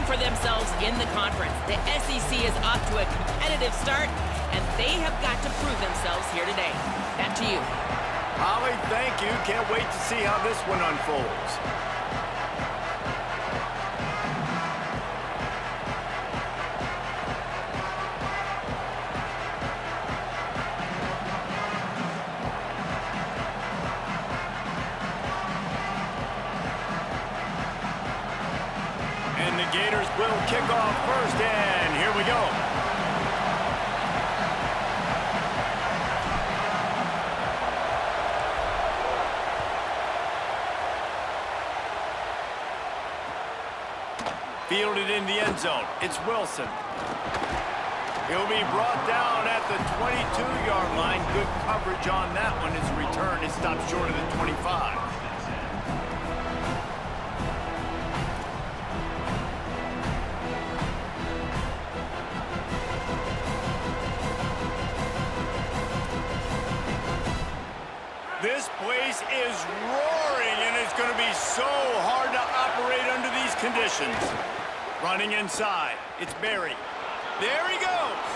for themselves in the conference. The SEC is off to a competitive start, and they have got to prove themselves here today. Back to you. Holly, thank you. Can't wait to see how this one unfolds. And the Gators will kick off first, and here we go. Fielded in the end zone. It's Wilson. He'll be brought down at the 22-yard line. Good coverage on that one. His return is stopped short of the 25. This place is roaring, and it's going to be so hard to operate under these conditions. Running inside. It's Barry. There he goes.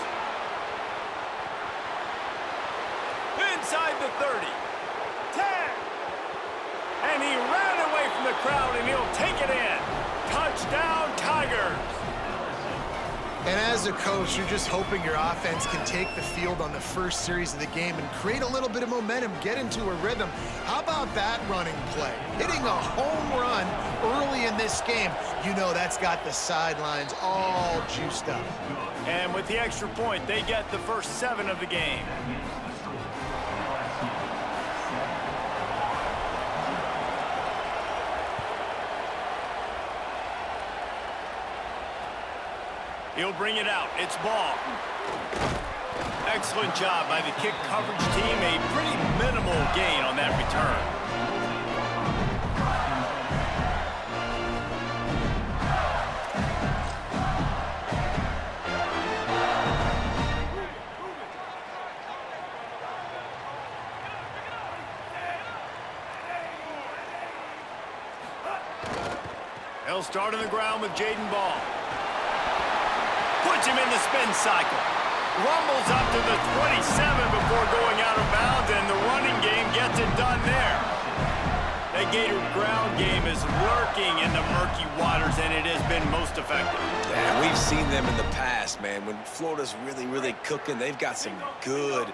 Inside the 30. 10. And he ran away from the crowd, and he'll take it in. Touchdown, Tigers. And as a coach, you're just hoping your offense can take the field on the first series of the game and create a little bit of momentum, get into a rhythm. How about that running play? Hitting a home run early in this game. You know that's got the sidelines all juiced up. And with the extra point, they get the first 7 of the game. He'll bring it out. It's ball. Excellent job by the kick coverage team. A pretty minimal gain on that return. He'll start on the ground with Jaden Ball. Puts him in the spin cycle. Rumbles up to the 27 before going out of bounds, and the running game gets it done there. That Gator ground game is lurking in the murky waters, and it has been most effective. Yeah, we've seen them in the past, man. When Florida's really, really cooking, they've got some good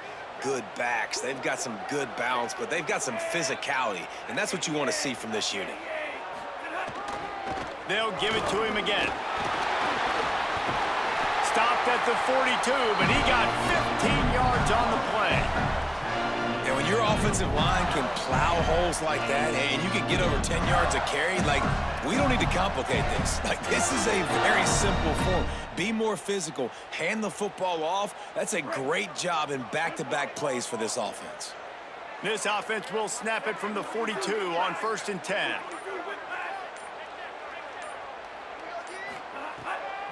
backs. They've got some good balance, but they've got some physicality, and that's what you want to see from this unit. They'll give it to him again. Stopped at the 42, but he got 15 yards on the play. And when your offensive line can plow holes like that and you can get over 10 yards a carry, like, we don't need to complicate this. Like, this is a very simple form. Be more physical. Hand the football off. That's a great job in back-to-back plays for this offense. This offense will snap it from the 42 on 1st and 10.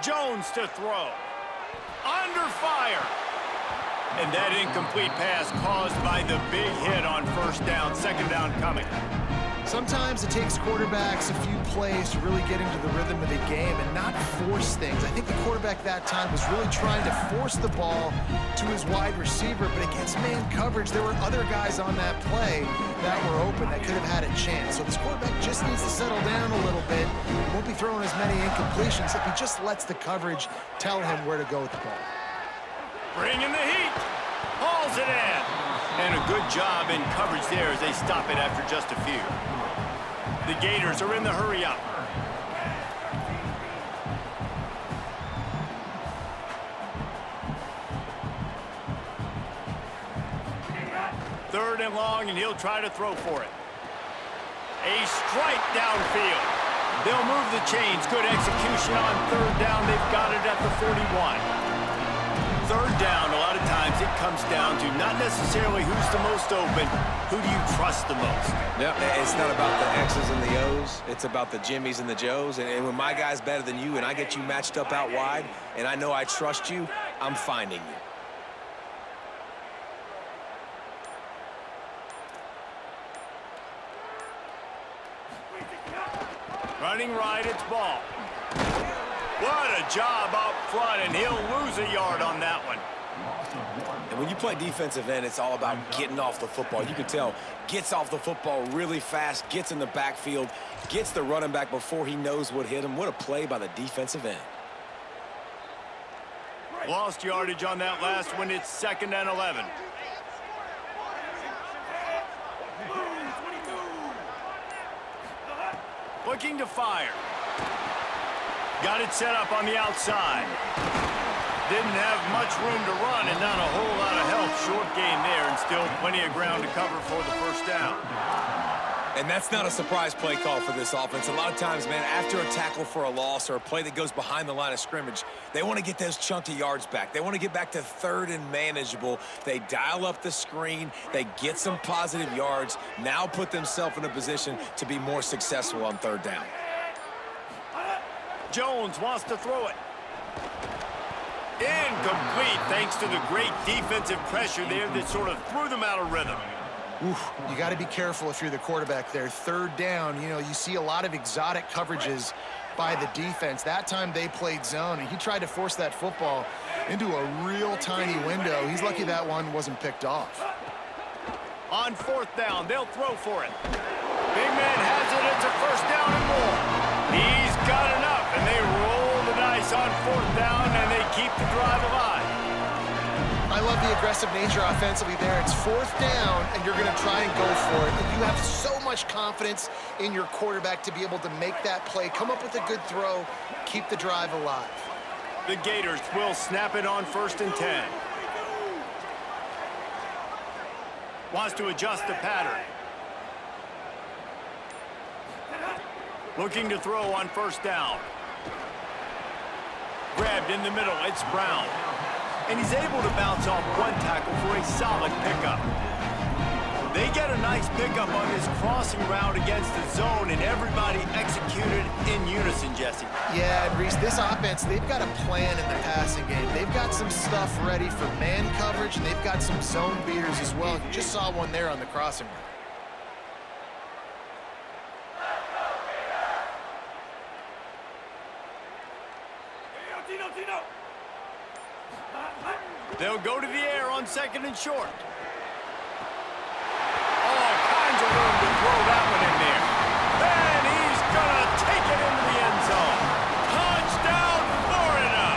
Jones to throw. Under fire. And that incomplete pass caused by the big hit on 1st down, 2nd down coming. Sometimes it takes quarterbacks a few plays to really get into the rhythm of the game and not force things. I think the quarterback that time was really trying to force the ball to his wide receiver, but against man coverage, there were other guys on that play that were open that could have had a chance. So this quarterback just needs to settle down a little bit. He won't be throwing as many incompletions if he just lets the coverage tell him where to go with the ball. Bringing the heat. Hauls it in. And a good job in coverage there as they stop it after just a few. The Gators are in the hurry-up. Third and long, and he'll try to throw for it. A strike downfield. They'll move the chains. Good execution on 3rd down. They've got it at the 41. 3rd down, a lot of times it comes down to not necessarily who's the most open, who do you trust the most? Yep, it's not about the X's and the O's. It's about the Jimmys and the Joes. And when my guy's better than you and I get you matched up out wide and I know I trust you, I'm finding you. Running right, it's ball. What a job up front, and he'll lose a yard on that one. And when you play defensive end, it's all about getting off the football. You can tell, gets off the football really fast, gets in the backfield, gets the running back before he knows what hit him. What a play by the defensive end. Lost yardage on that last one. It's 2nd and 11. Looking to fire. Got it set up on the outside. Didn't have much room to run and not a whole lot of help. Short gain there and still plenty of ground to cover for the first down. And that's not a surprise play call for this offense. A lot of times, man, after a tackle for a loss or a play that goes behind the line of scrimmage, they want to get those chunky yards back. They want to get back to 3rd and manageable. They dial up the screen. They get some positive yards. Now put themselves in a position to be more successful on 3rd down. Jones wants to throw it. Incomplete thanks to the great defensive pressure there that sort of threw them out of rhythm. Oof, you got to be careful if you're the quarterback there. 3rd down, you know, you see a lot of exotic coverages by the defense. That time they played zone, and he tried to force that football into a real tiny window. He's lucky that one wasn't picked off. On 4th down, they'll throw for it. Big man has it. It's a 1st down and more. He's got enough, and they roll the dice on 4th down, and they keep the drive alive. I love the aggressive nature offensively there. It's 4th down, and you're going to try and go for it. And you have so much confidence in your quarterback to be able to make that play, come up with a good throw, keep the drive alive. The Gators will snap it on 1st and 10. Wants to adjust the pattern. Looking to throw on 1st down. Grabbed in the middle. It's Brown. And he's able to bounce off one tackle for a solid pickup. They get a nice pickup on this crossing route against the zone, and everybody executed in unison, Jesse. Yeah, and Reese, this offense, they've got a plan in the passing game. They've got some stuff ready for man coverage, and they've got some zone beaters as well. Just saw one there on the crossing route. They'll go to the air on 2nd and short. All kinds of room to throw that one in there. And he's going to take it into the end zone. Touchdown, Florida!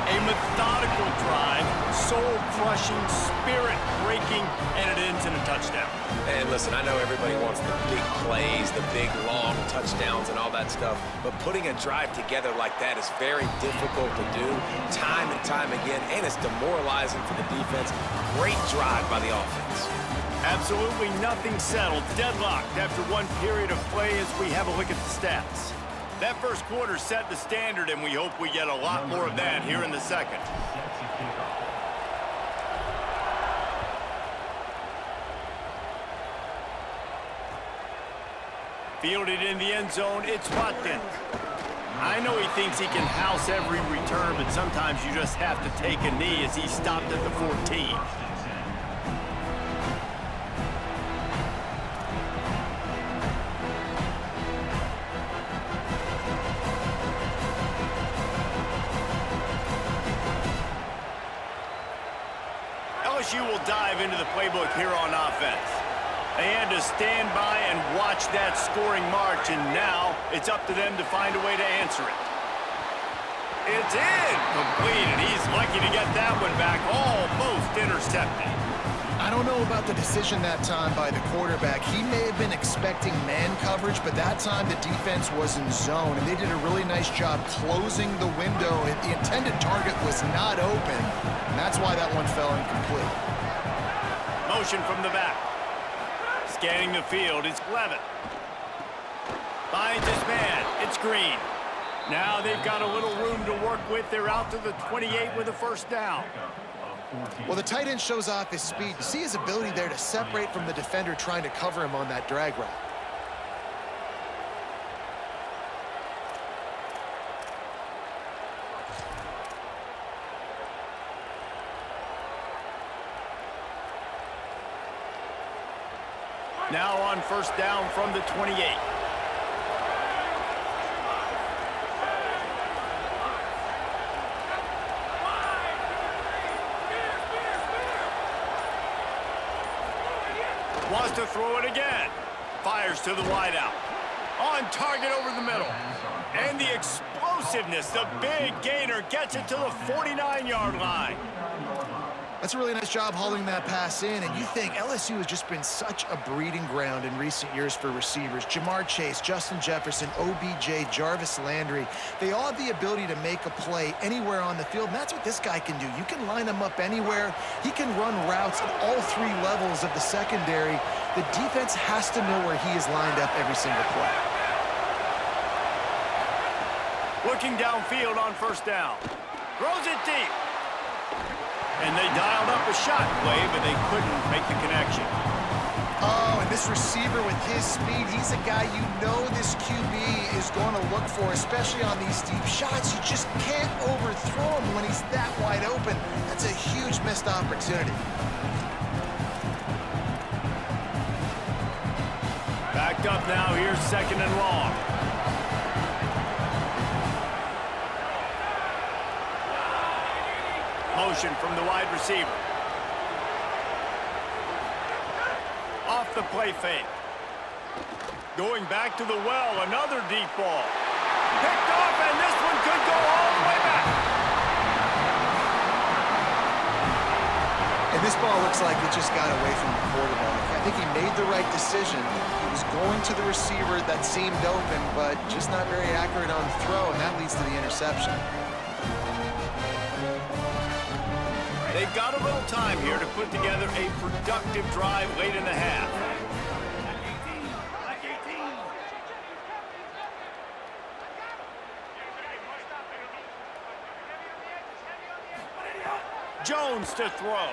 A methodical drive, soul-crushing, spirit-breaking, and it ends in a touchdown. And listen, I know everybody wants the big plays, the big, long touchdowns and all that stuff, but putting a drive together like that is very difficult to do time and time again, and it's demoralizing for the defense. Great drive by the offense. Absolutely nothing settled. Deadlocked after one period of play as we have a look at the stats. That first quarter set the standard, and we hope we get a lot more of that here in the second. Fielded in the end zone, it's Watkins. I know he thinks he can house every return, but sometimes you just have to take a knee as he stopped at the 14. LSU will dive into the playbook here on offense. They had to stand by and watch that scoring march, and now it's up to them to find a way to answer it. It's incomplete, and he's lucky to get that one back, almost intercepted. I don't know about the decision that time by the quarterback. He may have been expecting man coverage, but that time the defense was in zone, and they did a really nice job closing the window. The intended target was not open, and that's why that one fell incomplete. Motion from the back. Scanning the field, it's Levitt. Finds his man, it's Green. Now they've got a little room to work with. They're out to the 28 with a 1st down. Well, the tight end shows off his speed. You see his ability there to separate from the defender trying to cover him on that drag route. Now on 1st down from the 28. throw it again. Fires to the wideout. On target over the middle. And the explosiveness, the big gainer gets it to the 49-yard line. That's a really nice job hauling that pass in, and you think LSU has just been such a breeding ground in recent years for receivers. Jamar Chase, Justin Jefferson, OBJ, Jarvis Landry, they all have the ability to make a play anywhere on the field, and that's what this guy can do. You can line him up anywhere. He can run routes at all three levels of the secondary. The defense has to know where he is lined up every single play. Looking downfield on first down. Throws it deep. And they dialed up a shot play, but they couldn't make the connection. Oh, and this receiver with his speed, he's a guy you know this QB is going to look for, especially on these deep shots. You just can't overthrow him when he's that wide open. That's a huge missed opportunity. Backed up now, here's second and long. Motion from the wide receiver. Off the play fake. Going back to the well, another deep ball. Picked off, and this one could go all the way back. And this ball looks like it just got away from the quarterback. I think he made the right decision. He was going to the receiver that seemed open, but just not very accurate on the throw, and that leads to the interception. They've got a little time here to put together a productive drive late in the half. Jones to throw.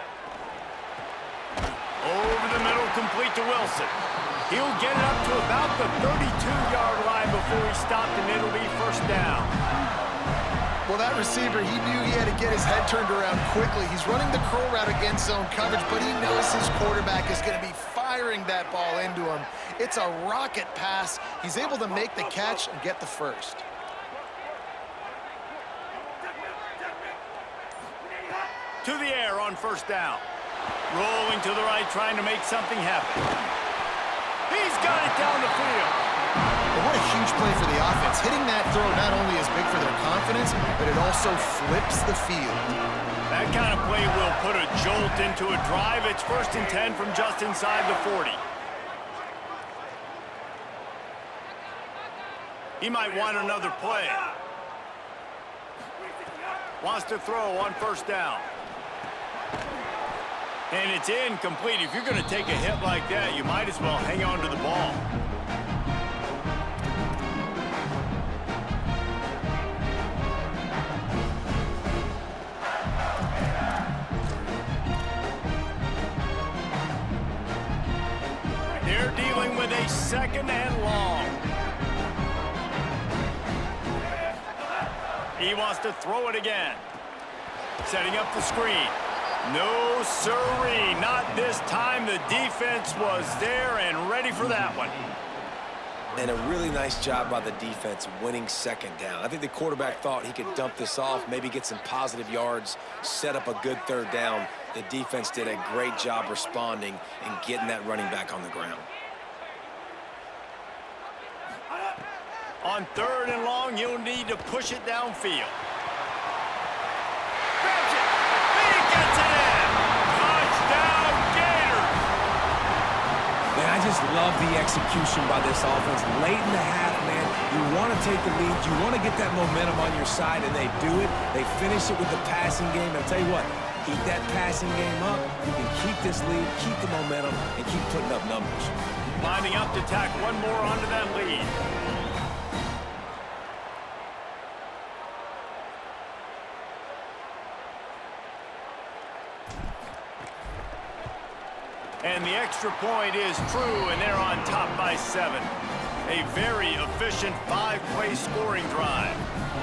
Over the middle, complete to Wilson. He'll get it up to about the 32-yard line before he stopped, and it'll be first down. Well, that receiver, he knew he had to get his head turned around quickly. He's running the curl route against zone coverage, but he knows his quarterback is going to be firing that ball into him. It's a rocket pass. He's able to make the catch and get the first. To the air on first down. Rolling to the right, trying to make something happen. He's got it down the field. Well, what a huge play for the offense. Hitting that throw not only is big for their confidence, but it also flips the field. That kind of play will put a jolt into a drive. It's 1st and 10 from just inside the 40. He might want another play. Wants to throw on first down. And it's incomplete. If you're going to take a hit like that, you might as well hang on to the ball. They're dealing with a second and long. He wants to throw it again. Setting up the screen. No, sirree, not this time. The defense was there and ready for that one. And a really nice job by the defense winning second down. I think the quarterback thought he could dump this off, maybe get some positive yards, set up a good third down. The defense did a great job responding and getting that running back on the ground. On 3rd and long, you'll need to push it downfield. Grabs it. He gets it in. Touchdown, Gators. Man, I just love the execution by this offense. Late in the half, man, you want to take the lead. You want to get that momentum on your side, and they do it. They finish it with the passing game. I'll tell you what, keep that passing game up. You can keep this lead, keep the momentum, and keep putting up numbers. Lining up to tack one more onto that lead. And the extra point is true, and they're on top by 7. A very efficient 5-play scoring drive.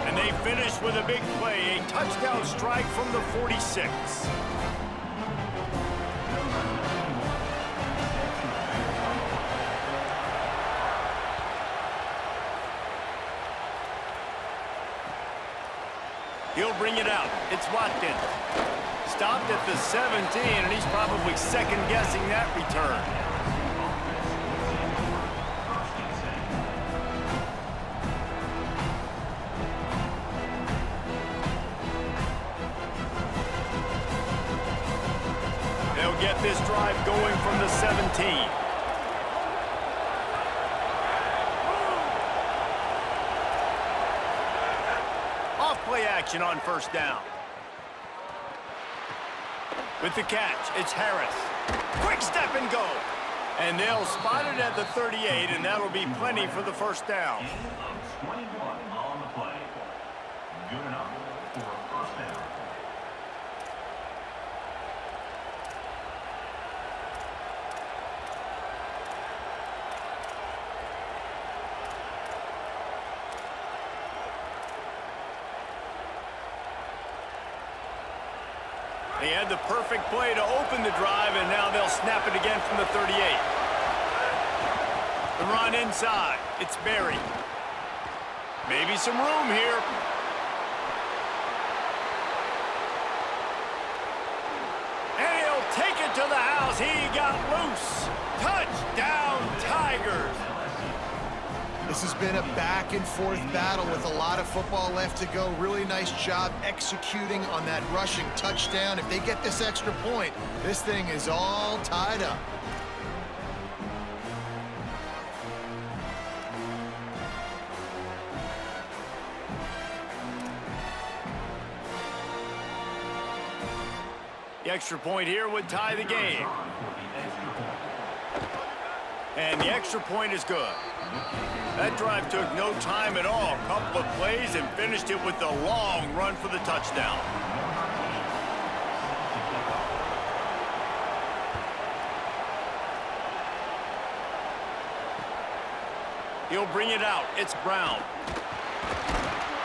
And they finish with a big play, a touchdown strike from the 46. He'll bring it out. It's Watkins. Stopped at the 17, and he's probably second-guessing that return. get this drive going from the 17. Off-play action on first down. With the catch, it's Harris. Quick step and go. And they'll spot it at the 38, and that'll be plenty for the first down. 21 on the play. Good enough for a first down. They had the perfect play to open the drive, and now they'll snap it again from the 38. The run inside. It's Berry. Maybe some room here. And he'll take it to the house. He got loose. Touchdown, Tigers. This has been a back-and-forth battle with a lot of football left to go. Really nice job executing on that rushing touchdown. If they get this extra point, this thing is all tied up. The extra point here would tie the game. And the extra point is good. That drive took no time at all. A couple of plays and finished it with a long run for the touchdown. He'll bring it out. It's Brown.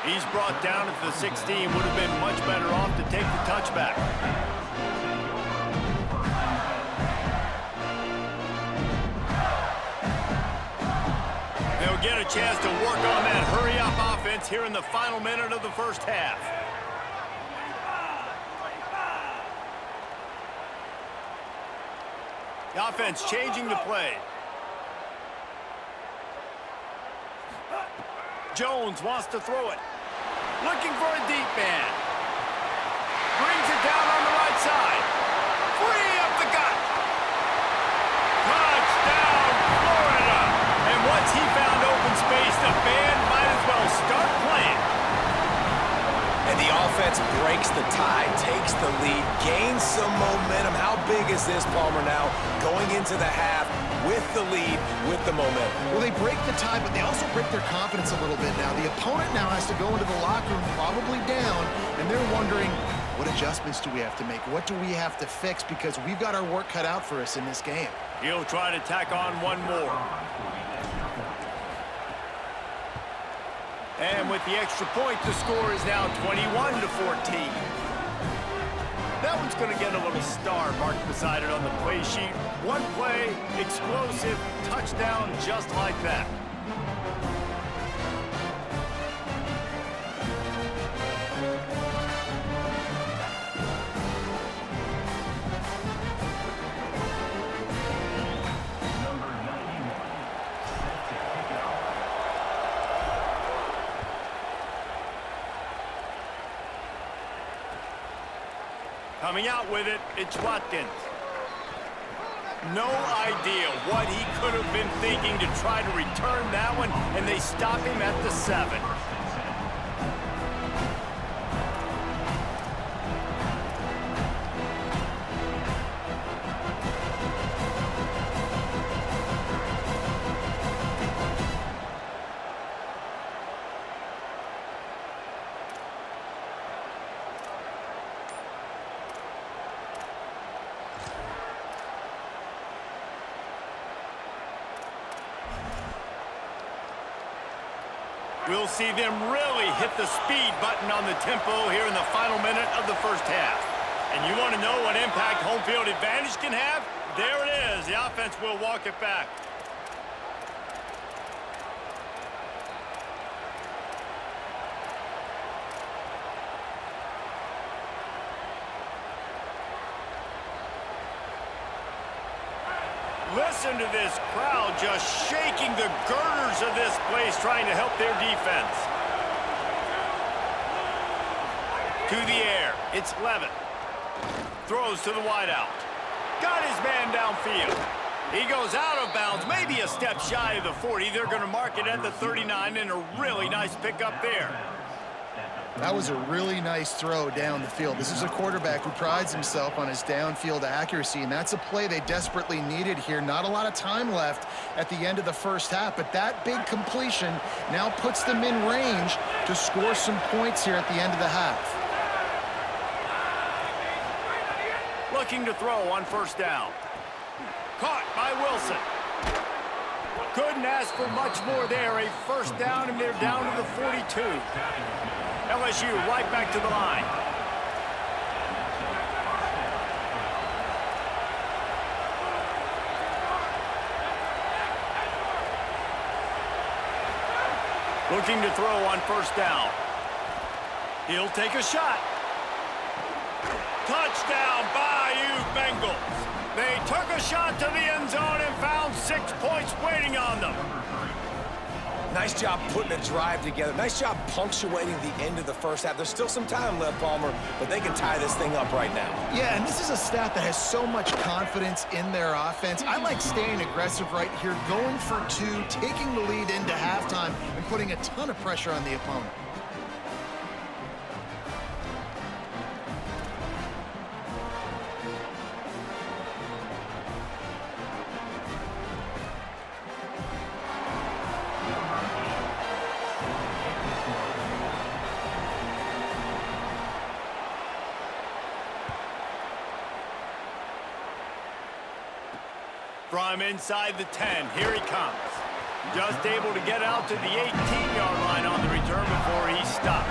He's brought down at the 16. Would have been much better off to take the touchback. They'll get a chance to work on that hurry-up offense here in the final minute of the first half. The offense changing the play. Jones wants to throw it. Looking for a deep man. Brings it down on the right side. Free up the gut. Touchdown, Florida. And once he found open space, the band might as well start playing. And the offense breaks the tie, takes the lead, gains some momentum. How big is this, Palmer, now going into the half with the lead, with the momentum? Well, they break the tie, but they also break their confidence a little bit now. The opponent now has to go into the locker room probably down, and they're wondering, what adjustments do we have to make? What do we have to fix? Because we've got our work cut out for us in this game. He'll try to tack on one more. And with the extra point, the score is now 21-14. That one's going to get a little star marked beside it on the play sheet. One play, explosive, touchdown, just like that. Coming out with it, it's Watkins. No idea what he could have been thinking to try to return that one, and they stop him at the 7. We'll see them really hit the speed button on the tempo here in the final minute of the first half. And you want to know what impact home field advantage can have? There it is. The offense will walk it back. Listen to this crowd just shaking the girders of this place, trying to help their defense. To the air, it's Levitt. Throws to the wideout. Got his man downfield. He goes out of bounds, maybe a step shy of the 40. They're going to mark it at the 39, and a really nice pickup there. That was a really nice throw down the field. This is a quarterback who prides himself on his downfield accuracy, and that's a play they desperately needed here. Not a lot of time left at the end of the first half, but that big completion now puts them in range to score some points here at the end of the half. Looking to throw on first down. Caught by Wilson. Couldn't ask for much more there. A first down, and they're down to the 42. LSU right back to the line. Looking to throw on first down. He'll take a shot. Touchdown, Bayou Bengals. They took a shot to the end zone and found 6 points waiting on them. Nice job putting a drive together. Nice job punctuating the end of the first half. There's still some time left, Palmer, but they can tie this thing up right now. Yeah, and this is a staff that has so much confidence in their offense. I like staying aggressive right here, going for two, taking the lead into halftime, and putting a ton of pressure on the opponent. From inside the 10, here he comes. Just able to get out to the 18-yard line on the return before he stopped.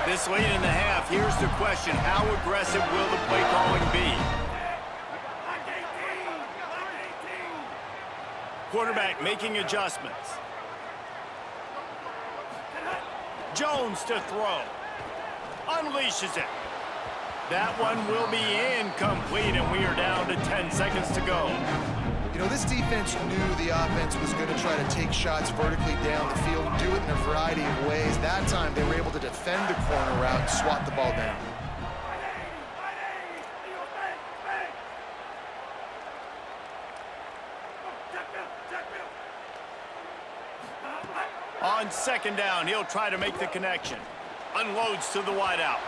This late in the half, here's the question: how aggressive will the play calling be? Quarterback making adjustments. Jones to throw. Unleashes it. That one will be incomplete, and we are down to 10 seconds to go. You know, this defense knew the offense was going to try to take shots vertically down the field and do it in a variety of ways. That time, they were able to defend the corner route and swat the ball down. On second down, he'll try to make the connection. Unloads to the wideout.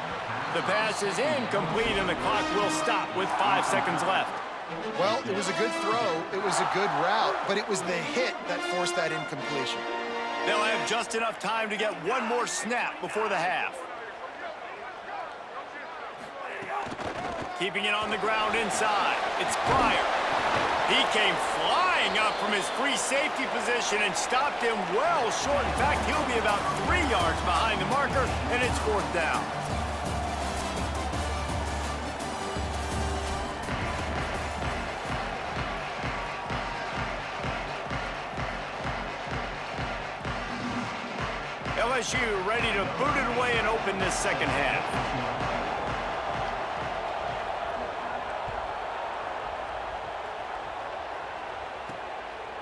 The pass is incomplete, and the clock will stop with 5 seconds left. Well, it was a good throw. It was a good route, but it was the hit that forced that incompletion. They'll have just enough time to get one more snap before the half. Keeping it on the ground inside. It's Pryor. He came flying up from his free safety position and stopped him well short. In fact, he'll be about 3 yards behind the marker, and it's fourth down. LSU ready to boot it away and open this second half.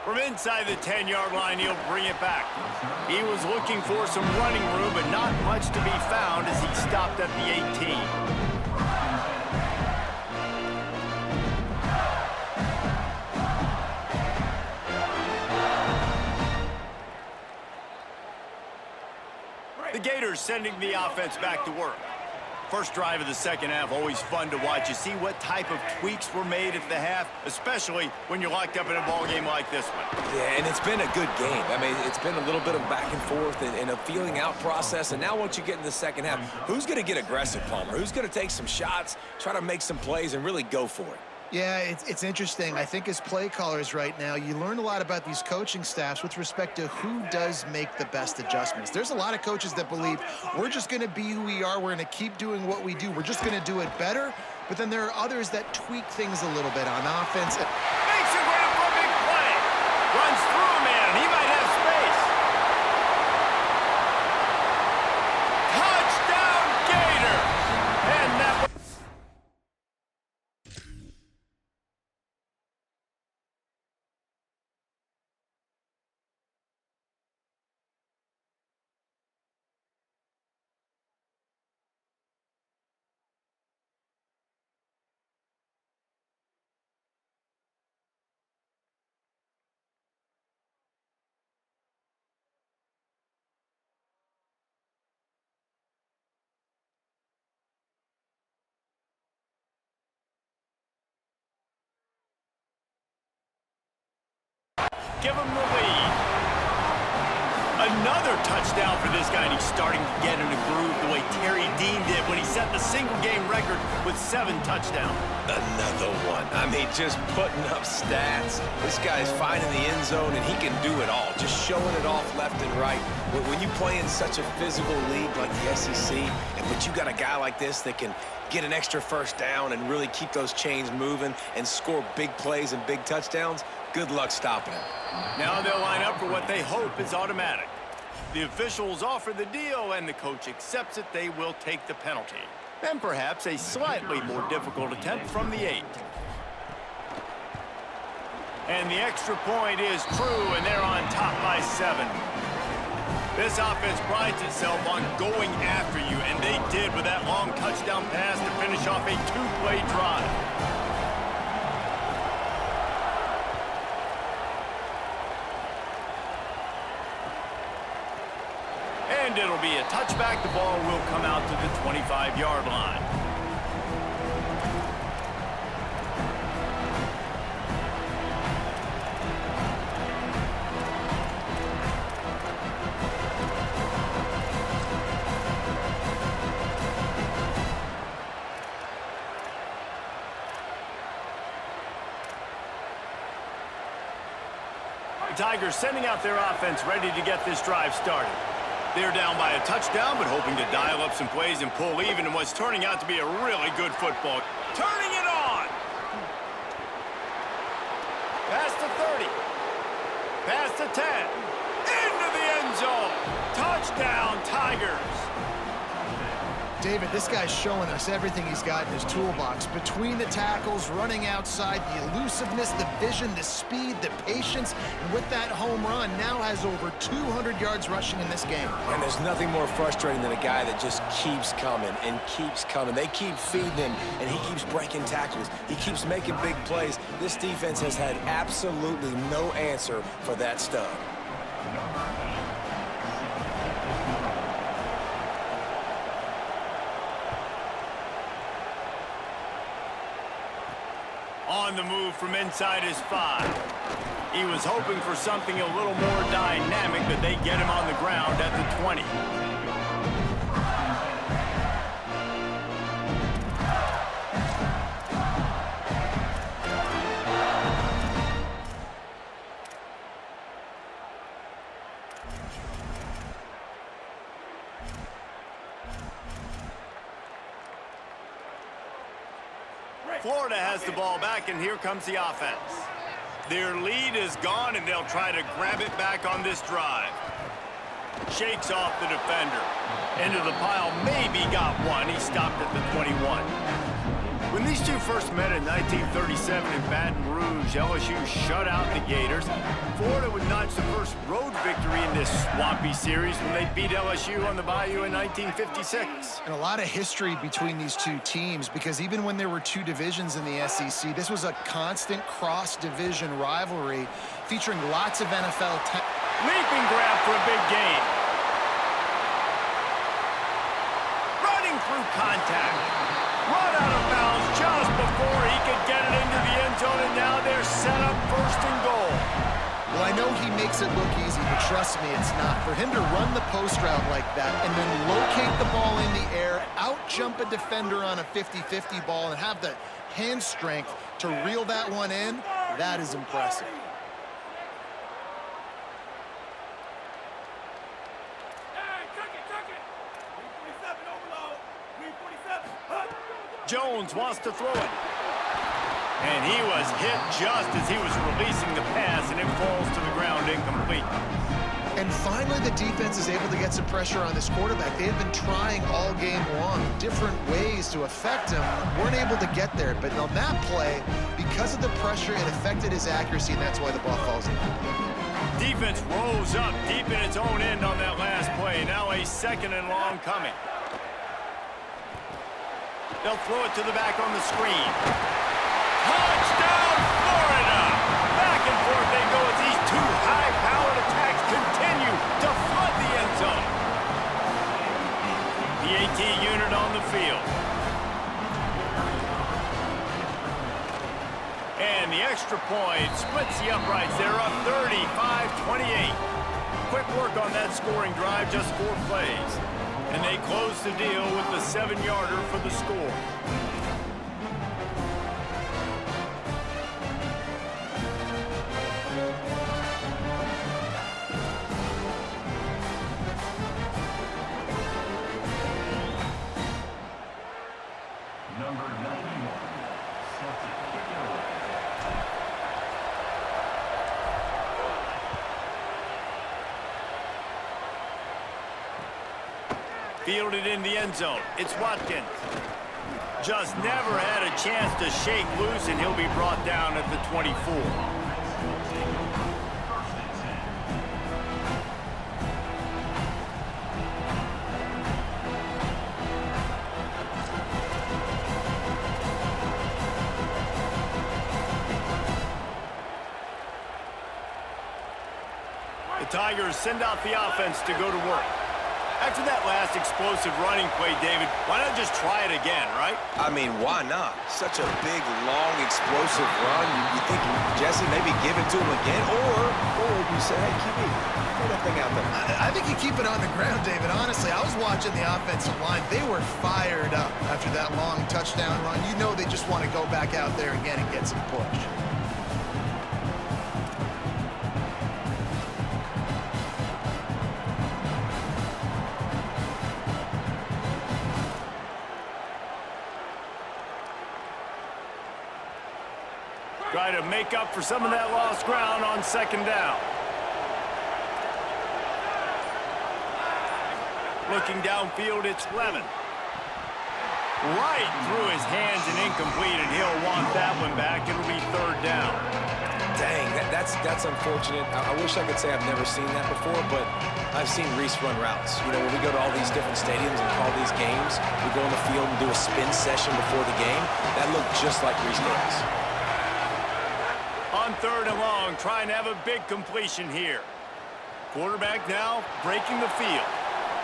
From inside the 10-yard line, he'll bring it back. He was looking for some running room, but not much to be found as he stopped at the 18. The Gators sending the offense back to work. First drive of the second half, always fun to watch. You see what type of tweaks were made at the half, especially when you're locked up in a ball game like this one. Yeah, and it's been a good game. I mean, it's been a little bit of back and forth and a feeling out process. And now once you get in the second half, who's going to get aggressive, Palmer? Who's going to take some shots, try to make some plays, and really go for it? Yeah, it's interesting. I think as play callers right now, you learn a lot about these coaching staffs with respect to who does make the best adjustments. There's a lot of coaches that believe we're just going to be who we are. We're going to keep doing what we do. We're just going to do it better. But then there are others that tweak things a little bit on offense. Makes a grab for a big play. Runs through a man. He might have space. give them the lead. Another touchdown for this guy, and he's starting to get in a groove the way Terry Dean did when he set the single-game record with 7 touchdowns. Another one. I mean, just putting up stats. This guy's finding the end zone, and he can do it all, just showing it off left and right. When you play in such a physical league like the SEC, but you got a guy like this that can get an extra first down and really keep those chains moving and score big plays and big touchdowns, good luck stopping him. Now they'll line up for what they hope is automatic. The officials offer the deal, and the coach accepts it. They will take the penalty. And perhaps a slightly more difficult attempt from the 8. And the extra point is true, and they're on top by 7. This offense prides itself on going after you, and they did with that long touchdown pass to finish off a 2-play drive. And it'll be a touchback. The ball will come out to the 25-yard line. The Tigers sending out their offense ready to get this drive started. They're down by a touchdown, but hoping to dial up some plays and pull even in what's turning out to be a really good football. Turning it on! Past the 30. Past the 10. Into the end zone. Touchdown, Tigers. David, this guy's showing us everything he's got in his toolbox. Between the tackles, running outside, the elusiveness, the vision, the speed, the patience, and with that home run, now has over 200 yards rushing in this game. And there's nothing more frustrating than a guy that just keeps coming and keeps coming. They keep feeding him, and he keeps breaking tackles. He keeps making big plays. This defense has had absolutely no answer for that stud. On the move from inside his 5. He was hoping for something a little more dynamic, but they get him on the ground at the 20. Florida has the ball back, and here comes the offense. Their lead is gone, and they'll try to grab it back on this drive. Shakes off the defender. Into the pile, maybe got one. He stopped at the 21. When these two first met in 1937 in Baton Rouge, LSU shut out the Gators. Florida would notch the first road victory in this swampy series when they beat LSU on the Bayou in 1956. And a lot of history between these two teams, because even when there were two divisions in the SEC, this was a constant cross-division rivalry featuring lots of NFL talent. Leaping grab for a big gain. Running through contact. Run out of bounds just before he could get it into the end zone, and now they're set up 1st and goal. Well, I know he makes it look easy, but trust me, it's not. For him to run the post route like that and then locate the ball in the air, out-jump a defender on a 50-50 ball, and have the hand strength to reel that one in, that is impressive. Jones wants to throw it. And he was hit just as he was releasing the pass, and it falls to the ground incomplete. And finally, the defense is able to get some pressure on this quarterback. They have been trying all game long, different ways to affect him. Weren't able to get there, but on that play, because of the pressure, it affected his accuracy, and that's why the ball falls in. Defense rose up deep in its own end on that last play. Now a 2nd and long coming. They'll throw it to the back on the screen. Touchdown, Florida! Back and forth they go as these two high-powered attacks continue to flood the end zone. The AT unit on the field. And the extra extra point. Splits the uprights. They're up 35-28. Quick work on that scoring drive, just 4 plays. And they close the deal with the 7-yarder for the score. Number 91, set to kick it away. Fielded in the end zone. It's Watkins. Just never had a chance to shake loose, and he'll be brought down at the 24. The Tigers send out the offense to go to work. After that last explosive running play, David, why not just try it again, right? I mean, why not? Such a big, long, explosive run. You think, Jesse, maybe give it to him again? Or you say, hey, QB, throw that thing out there. I think you keep it on the ground, David. Honestly, I was watching the offensive line. They were fired up after that long touchdown run. You know they just want to go back out there again and get some push. Try to make up for some of that lost ground on 2nd down. Looking downfield, it's Levin. Right through his hands and incomplete, and he'll want that one back. It'll be 3rd down. Dang, that's unfortunate. I wish I could say I've never seen that before, but I've seen Reese run routes. You know, when we go to all these different stadiums and call these games, we go on the field and do a spin session before the game. That looked just like Reese does. On 3rd and long, trying to have a big completion here. Quarterback now breaking the field.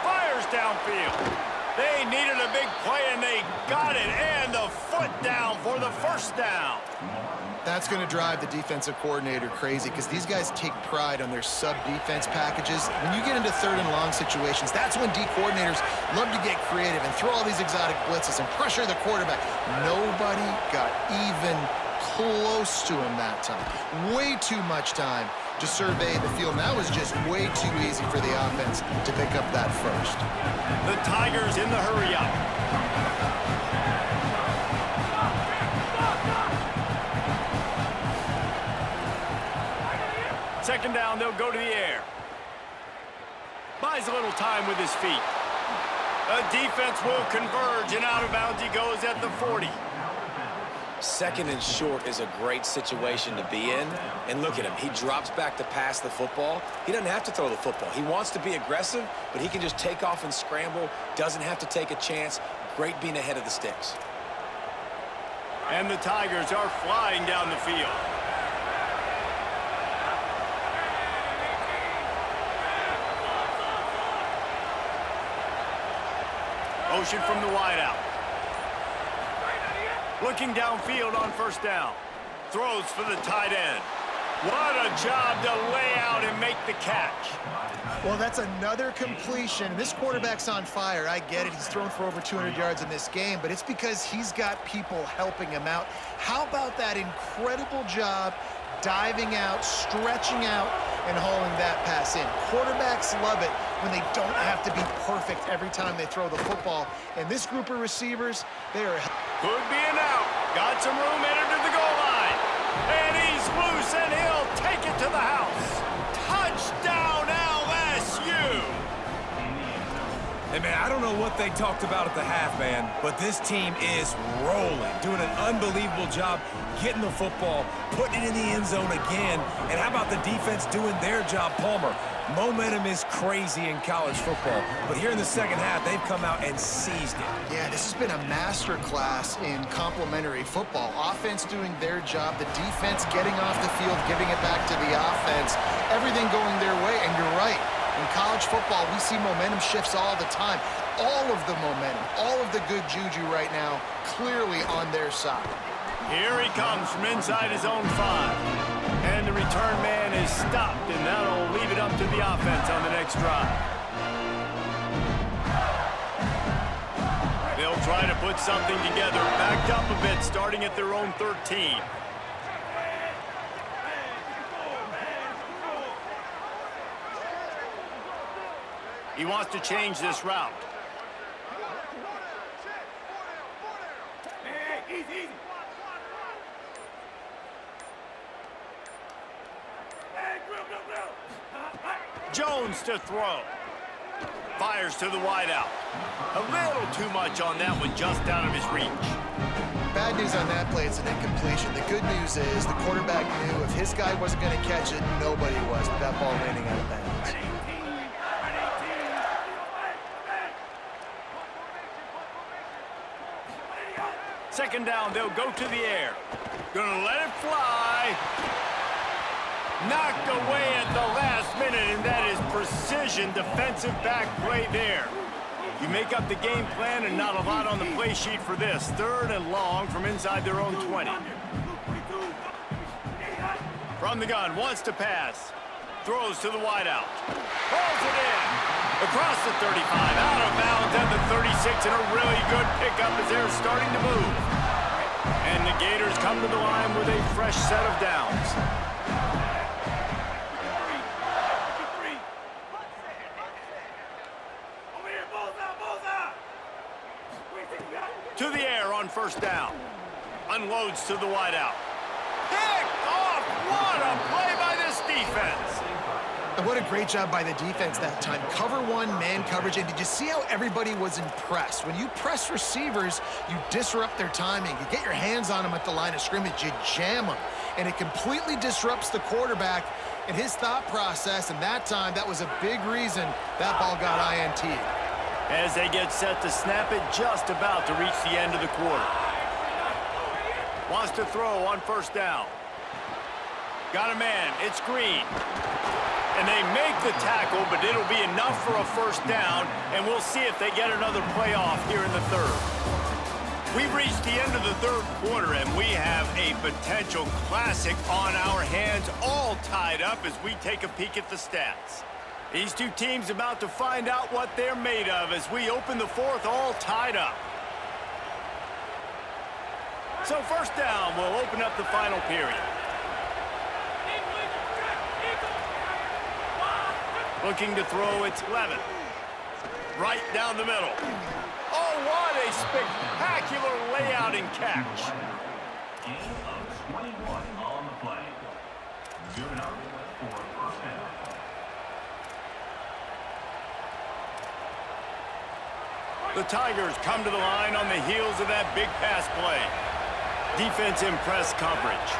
Fires downfield. They needed a big play, and they got it. And the foot down for the 1st down. That's going to drive the defensive coordinator crazy because these guys take pride on their sub-defense packages. When you get into 3rd and long situations, that's when D coordinators love to get creative and throw all these exotic blitzes and pressure the quarterback. Nobody got even close to him that time. Way too much time to survey the field. That was just way too easy for the offense to pick up that first. The Tigers in the hurry up. Second down, they'll go to the air. Buys a little time with his feet. The defense will converge, and out of bounds he goes at the 40. 2nd and short is a great situation to be in. And look at him. He drops back to pass the football. He doesn't have to throw the football. He wants to be aggressive, but he can just take off and scramble. Doesn't have to take a chance. Great being ahead of the sticks. And the Tigers are flying down the field. Motion from the wideout. Looking downfield on 1st down. Throws for the tight end. What a job to lay out and make the catch. Well, that's another completion. This quarterback's on fire. I get it. He's thrown for over 200 yards in this game, but it's because he's got people helping him out. How about that incredible job diving out, stretching out, and hauling that pass in? Quarterbacks love it when they don't have to be perfect every time they throw the football. And this group of receivers, they are... Could be an out. Got some room, entered to the goal line. And he's loose, and he'll take it to the house. Touchdown, LSU! Hey, man, I don't know what they talked about at the half, man, but this team is rolling, doing an unbelievable job getting the football, putting it in the end zone again. And how about the defense doing their job, Palmer? Momentum is crazy in college football, but here in the 2nd half, they've come out and seized it. Yeah, this has been a master class in complementary football. Offense doing their job, the defense getting off the field, giving it back to the offense, everything going their way. And you're right, in college football, we see momentum shifts all the time. All of the momentum, all of the good juju right now, clearly on their side. Here he comes from inside his own 5. And the return man is stopped, and that'll leave it up to the offense on the next drive. They'll try to put something together, backed up a bit, starting at their own 13. He wants to change this route. Jones to throw. Fires to the wideout. A little too much on that one, just out of his reach. Bad news on that play, it's an incompletion. The good news is the quarterback knew if his guy wasn't going to catch it, nobody was with that ball landing out of bounds. Second down, they'll go to the air. Gonna let it fly. Knocked away at the last minute, and that is precision defensive back play there. You make up the game plan and not a lot on the play sheet for this. 3rd and long from inside their own 20. From the gun, wants to pass. Throws to the wideout. Pulls it in. Across the 35, out of bounds at the 36, and a really good pickup as they're starting to move. And the Gators come to the line with a fresh set of downs. To the air on first down. Unloads to the wideout. Picked off! What a play by this defense! And what a great job by the defense that time. Cover 1, man coverage, and did you see how everybody was impressed? When you press receivers, you disrupt their timing. You get your hands on them at the line of scrimmage, you jam them, and it completely disrupts the quarterback and his thought process, and that time, that was a big reason that ball got INT'd. As they get set to snap it, just about to reach the end of the quarter. Wants to throw on first down. Got a man, it's Green. And they make the tackle, but it'll be enough for a first down, and we'll see if they get another play off here in the 3rd. We've reached the end of the 3rd quarter, and we have a potential classic on our hands, all tied up as we take a peek at the stats. These two teams about to find out what they're made of as we open the 4th, all tied up. So first down will open up the final period. Looking to throw, it's Levin. Right down the middle. Oh, what a spectacular layout and catch. Gain of 21 on the play. Good enough for first down. The Tigers come to the line on the heels of that big pass play. Defense in press coverage.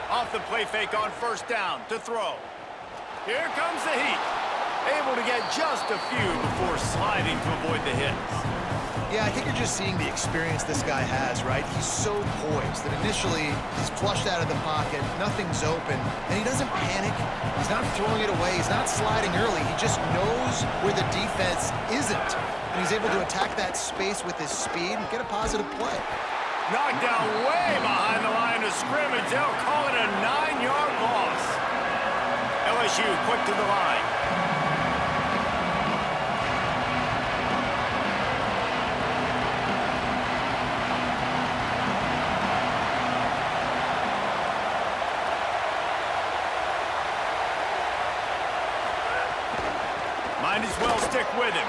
Off the play fake on first down to throw. Here comes the heat. Able to get just a few before sliding to avoid the hits. Yeah, I think you're just seeing the experience this guy has, right? He's so poised that initially he's flushed out of the pocket, nothing's open, and he doesn't panic. He's not throwing it away. He's not sliding early. He just knows where the defense isn't, and he's able to attack that space with his speed and get a positive play. Knocked down way behind the line of scrimmage. They'll call it a 9-yard loss. LSU quick to the line. Might as well stick with him.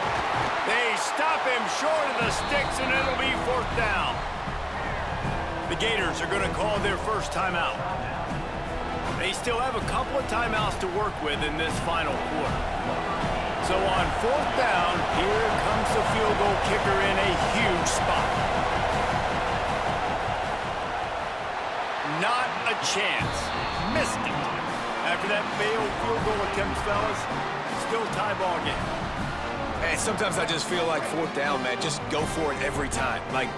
They stop him short of the sticks, and it'll be 4th down. The Gators are going to call their first timeout. They still have a couple of timeouts to work with in this final quarter. So on 4th down, here comes the field goal kicker in a huge spot. Not a chance. Missed it. After that failed field goal attempt, fellas, still tie ball game. Hey, sometimes I just feel like 4th down, man. Just go for it every time. Like,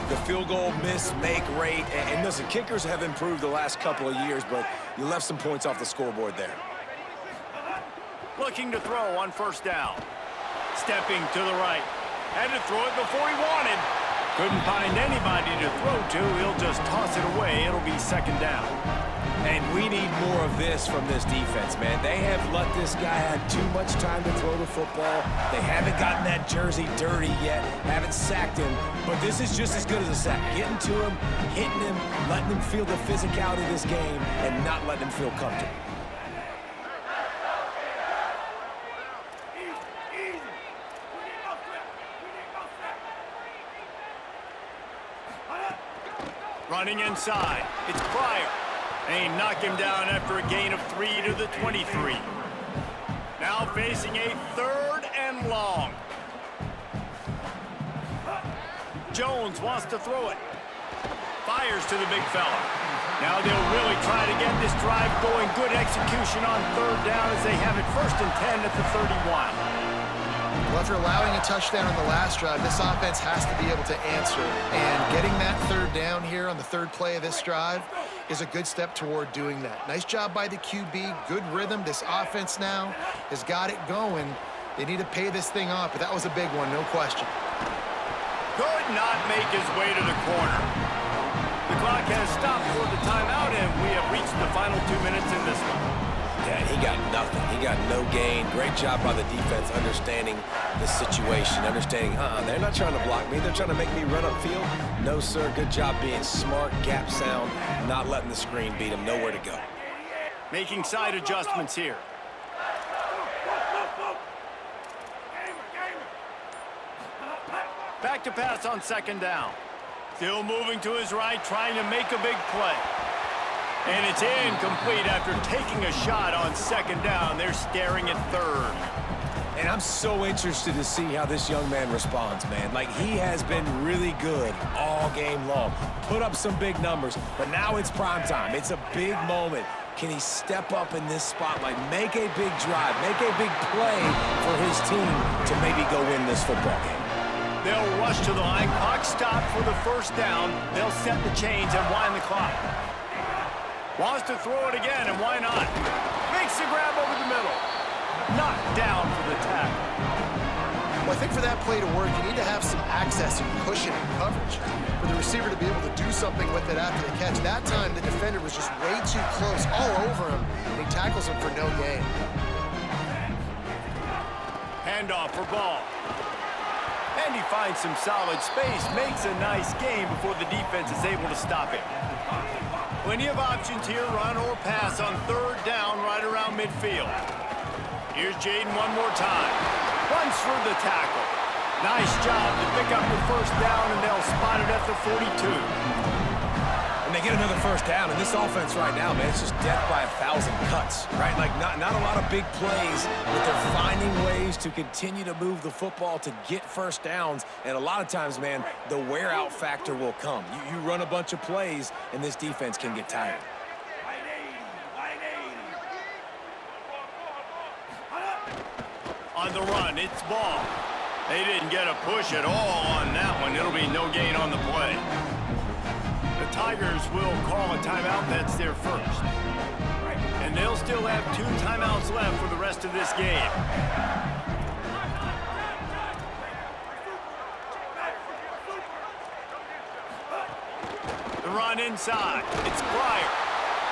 the field goal miss, make rate, and listen, kickers have improved the last couple of years, but you left some points off the scoreboard there. Looking to throw on first down. Stepping to the right. Had to throw it before he wanted. Couldn't find anybody to throw to. He'll just toss it away. It'll be second down. And we need more of this from this defense, man. They have let this guy have too much time to throw the football. They haven't gotten that jersey dirty yet, haven't sacked him, but this is just as good as a sack. Getting to him, hitting him, letting him feel the physicality of this game, and not letting him feel comfortable. Running inside, it's Pryor. They knock him down after a gain of 3 to the 23. Now facing a 3rd and long. Jones wants to throw it. Fires to the big fella. Now they'll really try to get this drive going. Good execution on 3rd down as they have it 1st and 10 at the 31. Well, after allowing a touchdown on the last drive, this offense has to be able to answer. And getting that 3rd down here on the 3rd play of this drive is a good step toward doing that. Nice job by the QB. Good rhythm. This offense now has got it going. They need to pay this thing off, but that was a big one, no question. Could not make his way to the corner. The clock has stopped for the timeout, and we have reached the final 2 minutes in this one. Yeah, he got nothing. He got no gain. Great job by the defense understanding the situation, understanding, they're not trying to block me. They're trying to make me run upfield. No, sir. Good job being smart, gap sound, not letting the screen beat him. Nowhere to go. Making side adjustments here. Back to pass on 2nd down. Still moving to his right, trying to make a big play. And it's incomplete after taking a shot on 2nd down. They're staring at 3rd. And I'm so interested to see how this young man responds, man. Like, he has been really good all game long. Put up some big numbers, but now it's prime time. It's a big moment. Can he step up in this spotlight, make a big drive, make a big play for his team to maybe go win this football game? They'll rush to the line. Clock stopped for the 1st down. They'll set the chains and wind the clock. Wants to throw it again, and why not? Makes the grab over the middle. Knocked down for the tackle. Well, I think for that play to work, you need to have some access and cushion and coverage for the receiver to be able to do something with it after the catch. That time, the defender was just way too close, all over him, and he tackles him for no gain. Handoff for ball. And he finds some solid space, makes a nice game before the defense is able to stop it. Plenty of options here, run or pass on 3rd down right around midfield. Here's Jaden one more time. Runs through the tackle. Nice job to pick up the 1st down, and they'll spot it at the 42. And they get another 1st down, and this offense right now, man, it's just death by 1,000 cuts, right? Like, not a lot of big plays, but they're finding ways to continue to move the football to get 1st downs, and a lot of times, man, the wear-out factor will come. You run a bunch of plays, and this defense can get tired. On the run, it's ball. They didn't get a push at all on that one. It'll be no gain on the play. The Tigers will call a timeout. That's their 1st. And they'll still have 2 timeouts left for the rest of this game. The run inside. It's Pryor.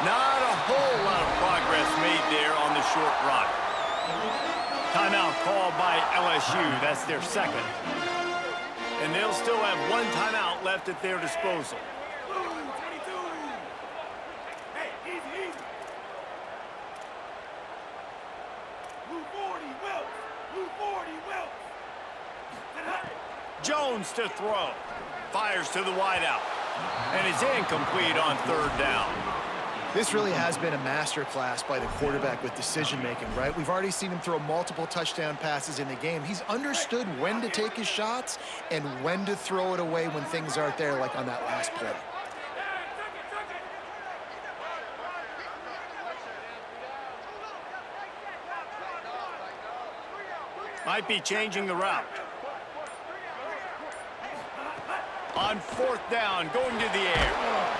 Not a whole lot of progress made there on the short run. Timeout called by LSU. That's their 2nd. And they'll still have 1 timeout left at their disposal. Jones to throw. Fires to the wideout. And it's incomplete on 3rd down. This really has been a masterclass by the quarterback with decision-making, right? We've already seen him throw multiple touchdown passes in the game. He's understood when to take his shots and when to throw it away when things aren't there, like on that last play. Might be changing the route. On 4th down, going to the air.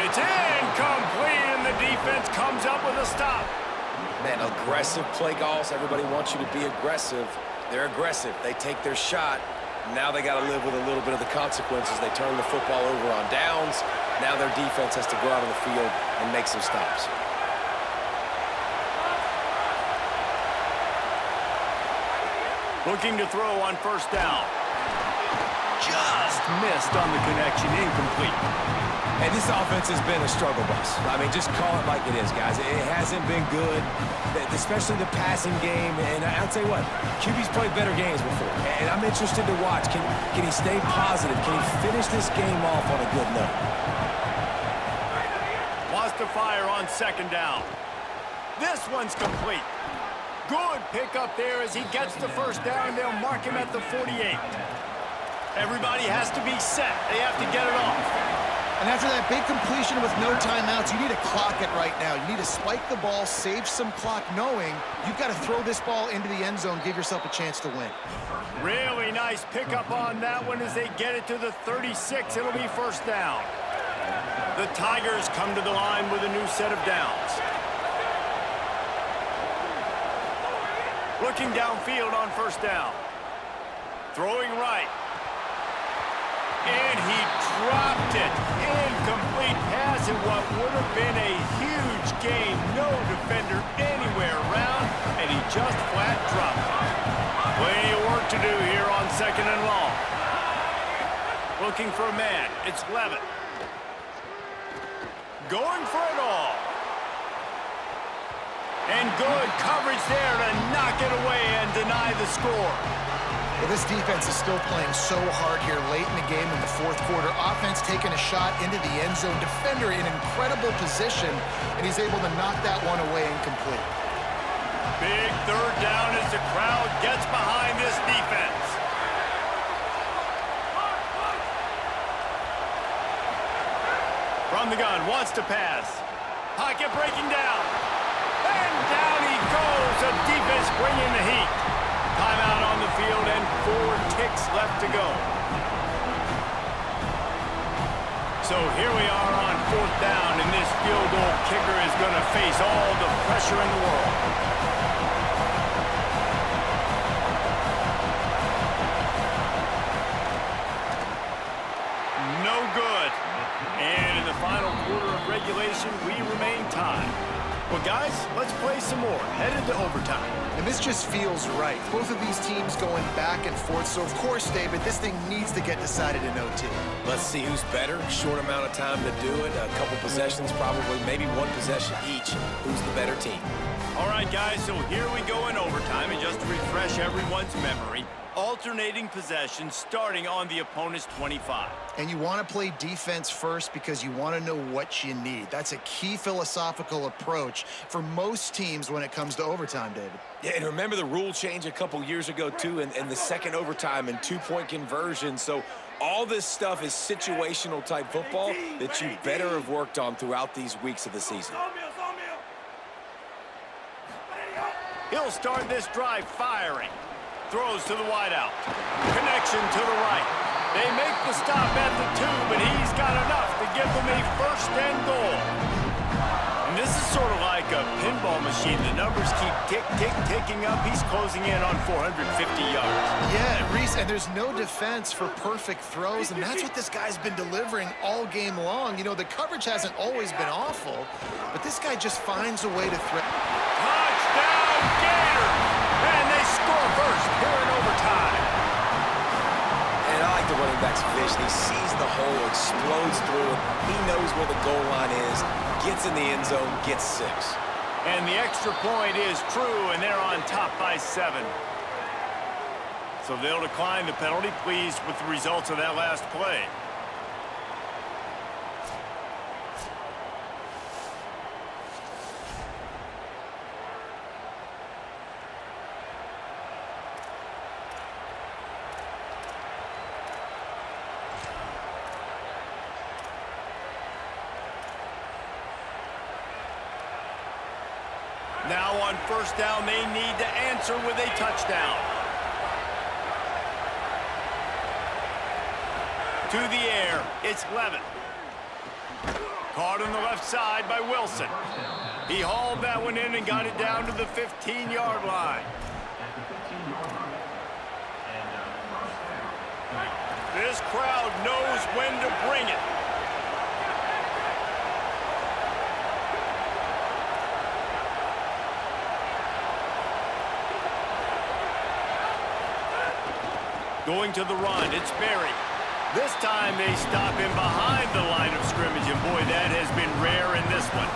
It's incomplete, and the defense comes up with a stop. Man, aggressive play calls. Everybody wants you to be aggressive. They're aggressive. They take their shot. Now they got to live with a little bit of the consequences. They turn the football over on downs. Now their defense has to go out on the field and make some stops. Looking to throw on first down. Just missed on the connection, incomplete. And this offense has been a struggle bus. I mean, just call it like it is, guys. It hasn't been good, especially the passing game. And I'll tell you what, QB's played better games before. And I'm interested to watch. Can he stay positive? Can he finish this game off on a good note? Wants to fire on second down. This one's complete. Good pickup there as he gets the first down. They'll mark him at the 48. Everybody has to be set. They have to get it off. And after that big completion with no timeouts, you need to clock it right now. You need to spike the ball, save some clock, knowing you've got to throw this ball into the end zone, give yourself a chance to win. Really nice pickup on that one as they get it to the 36. It'll be first down. The Tigers come to the line with a new set of downs. Looking downfield on first down. Throwing right. And he dropped it. Incomplete pass in what would have been a huge gain. No defender anywhere around, and he just flat dropped it. Plenty of work to do here on second and long. Looking for a man. It's Levitt. Going for it all. And good coverage there to knock it away and deny the score. Well, this defense is still playing so hard here late in the game in the fourth quarter. Offense taking a shot into the end zone. Defender in incredible position, and he's able to knock that one away incomplete. Big third down as the crowd gets behind this defense. From the gun, wants to pass. Pocket breaking down. And down he goes. The defense bringing the heat. Timeout on the field and 4 ticks left to go. So here we are on fourth down, and this field goal kicker is going to face all the pressure in the world. No good. And in the final quarter of regulation, we remain tied. Well, guys, let's play some more. Headed to overtime. And this just feels right. Both of these teams going back and forth. So, of course, David, this thing needs to get decided in OT. Let's see who's better. Short amount of time to do it. A couple possessions, probably maybe one possession each. Who's the better team? All right, guys, so here we go in overtime. And just to refresh everyone's memory, alternating possessions starting on the opponent's 25. And you want to play defense first because you want to know what you need. That's a key philosophical approach for most teams when it comes to overtime, David. Yeah, and remember the rule change a couple years ago, too, and the second overtime and 2-point conversion. So all this stuff is situational type football that you better have worked on throughout these weeks of the season. He'll start this drive firing. Throws to the wideout. Connection to the right. They make the stop at the 2, but he's got enough to give them a first and goal. And this is sort of like a pinball machine. The numbers keep ticking up. He's closing in on 450 yards. Yeah, Reese, and there's no defense for perfect throws, and that's what this guy's been delivering all game long. You know, the coverage hasn't always been awful, but this guy just finds a way to threat. Touchdown, Gators! And they score first here in overtime. And I like the running back's vision. He sees the hole, explodes through it. He knows where the goal line is, gets in the end zone, gets 6. And the extra point is true, and they're on top by 7. So they'll decline the penalty, pleased with the results of that last play. Now on first down, they need to answer with a touchdown. To the air, it's Levitt. Caught on the left side by Wilson. He hauled that one in and got it down to the 15-yard line. This crowd knows when to bring it. Going to the run, it's Berry. This time they stop him behind the line of scrimmage, and boy, that has been rare in this one.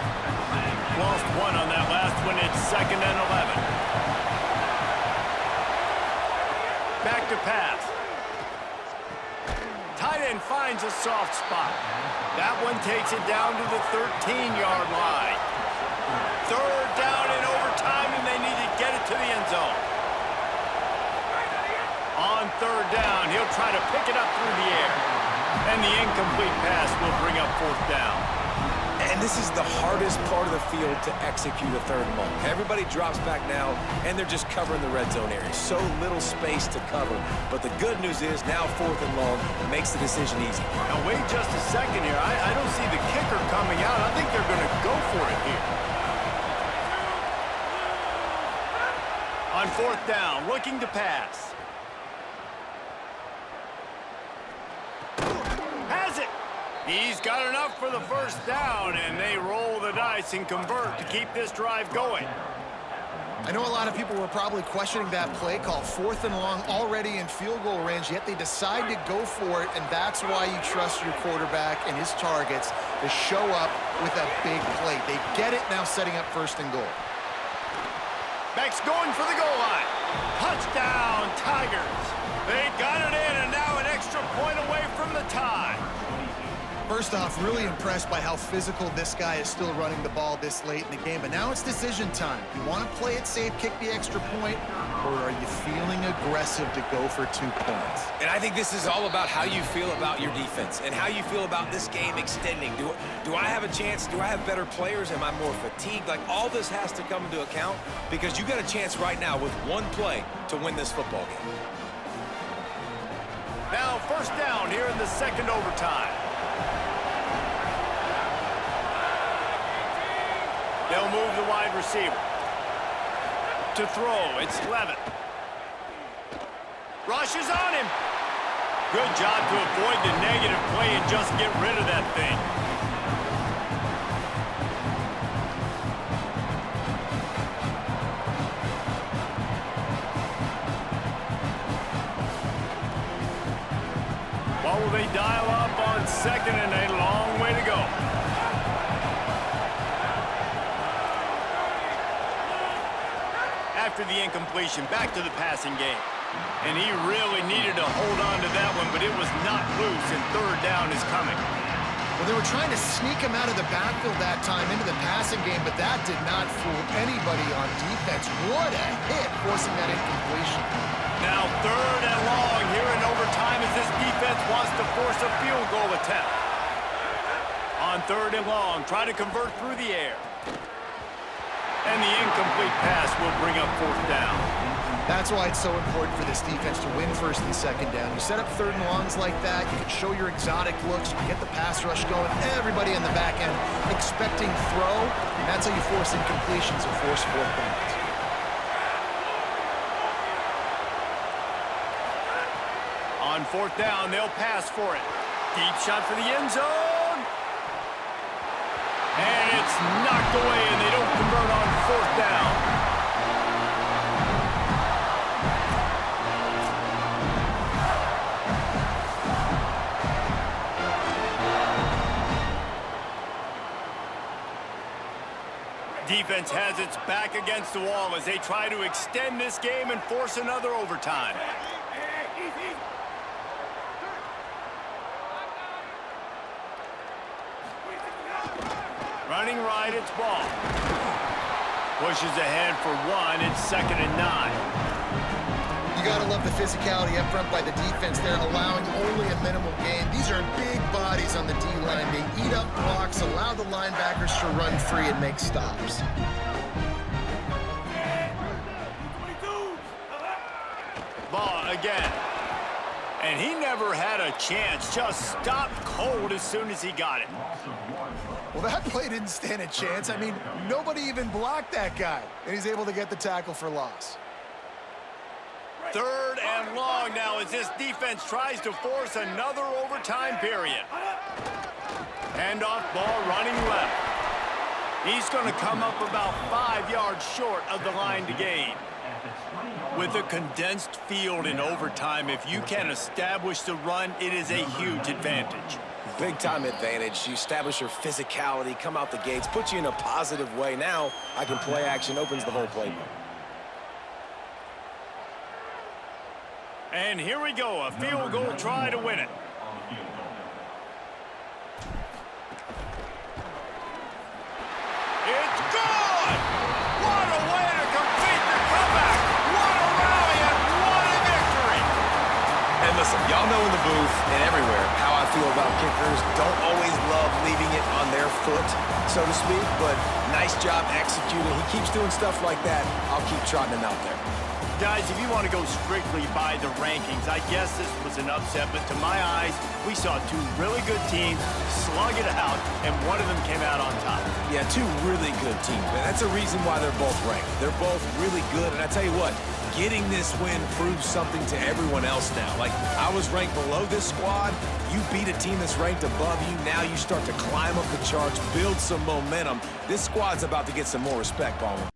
Lost one on that last one. It's 2nd and 11. Back to pass. Tight end finds a soft spot. That one takes it down to the 13-yard line. 3rd down in overtime, and they need to get it to the end zone. On 3rd down, he'll try to pick it up through the air. And the incomplete pass will bring up 4th down. And this is the hardest part of the field to execute a 3rd and long. Everybody drops back now, and they're just covering the red zone area. So little space to cover. But the good news is now 4th and long makes the decision easy. Now wait just a second here. I don't see the kicker coming out. I think they're going to go for it here. On 4th down, looking to pass. He's got enough for the 1st down, and they roll the dice and convert to keep this drive going. I know a lot of people were probably questioning that play call. 4th and long, already in field goal range, yet they decide to go for it, and that's why you trust your quarterback and his targets to show up with a big play. They get it now, setting up 1st and goal. Beck's going for the goal line. Touchdown, Tigers. They got it in, and now an extra point away from the tie. First off, really impressed by how physical this guy is still running the ball this late in the game. But now it's decision time. You want to play it safe, kick the extra point, or are you feeling aggressive to go for 2 points? And I think this is all about how you feel about your defense and how you feel about this game extending. Do I have a chance? Do I have better players? Am I more fatigued? Like, all this has to come into account because you got a chance right now with 1 play to win this football game. Now 1st down here in the 2nd overtime. They'll move the wide receiver. To throw, it's Levitt. Rushes on him. Good job to avoid the negative play and just get rid of that thing. What will they dial up on 2nd and a long way to go? After the incompletion, back to the passing game. And he really needed to hold on to that one, but it was not loose, and 3rd down is coming. Well, they were trying to sneak him out of the backfield that time into the passing game, but that did not fool anybody on defense. What a hit, forcing that incompletion. Now 3rd and long here in overtime as this defense wants to force a field goal attempt. On 3rd and long, try to convert through the air. And the incomplete pass will bring up 4th down. That's why it's so important for this defense to win 1st and 2nd down. You set up 3rd and longs like that, you can show your exotic looks, you can get the pass rush going, everybody in the back end expecting throw, and that's how you force incompletions and force 4th downs. On 4th down, they'll pass for it. Deep shot for the end zone. And it's knocked away, and they don't convert on 4th down. Defense has its back against the wall as they try to extend this game and force another overtime. Running right, it's ball. Pushes ahead for 1, it's 2nd and 9. You gotta love the physicality up front by the defense there, allowing only a minimal gain. These are big bodies on the D-line. They eat up blocks, allow the linebackers to run free and make stops. Ball again. And he never had a chance, just stopped cold as soon as he got it. Well, that play didn't stand a chance. I mean, nobody even blocked that guy, and he's able to get the tackle for loss. 3rd and long now as this defense tries to force another overtime period. Handoff ball running left. He's going to come up about 5 yards short of the line to gain. With a condensed field in overtime, if you can establish the run, it is a huge advantage. Big-time advantage. You establish your physicality, come out the gates, put you in a positive way. Now, I can play action, opens the whole playbook. And here we go, a field goal try to win it. It's good! What a way to complete the comeback! What a rally and what a victory! And listen, y'all know in the booth and everywhere how I feel about kickers. Don't always love leaving it on their foot, so to speak, but nice job executing. He keeps doing stuff like that. I'll keep trotting him out there. Guys, if you want to go strictly by the rankings, I guess this was an upset, but to my eyes, we saw two really good teams slug it out, and one of them came out on top. Yeah, two really good teams, man. That's a reason why they're both ranked. They're both really good, and I tell you what, getting this win proves something to everyone else now. Like, I was ranked below this squad. You beat a team that's ranked above you. Now you start to climb up the charts, build some momentum. This squad's about to get some more respect, Palmer.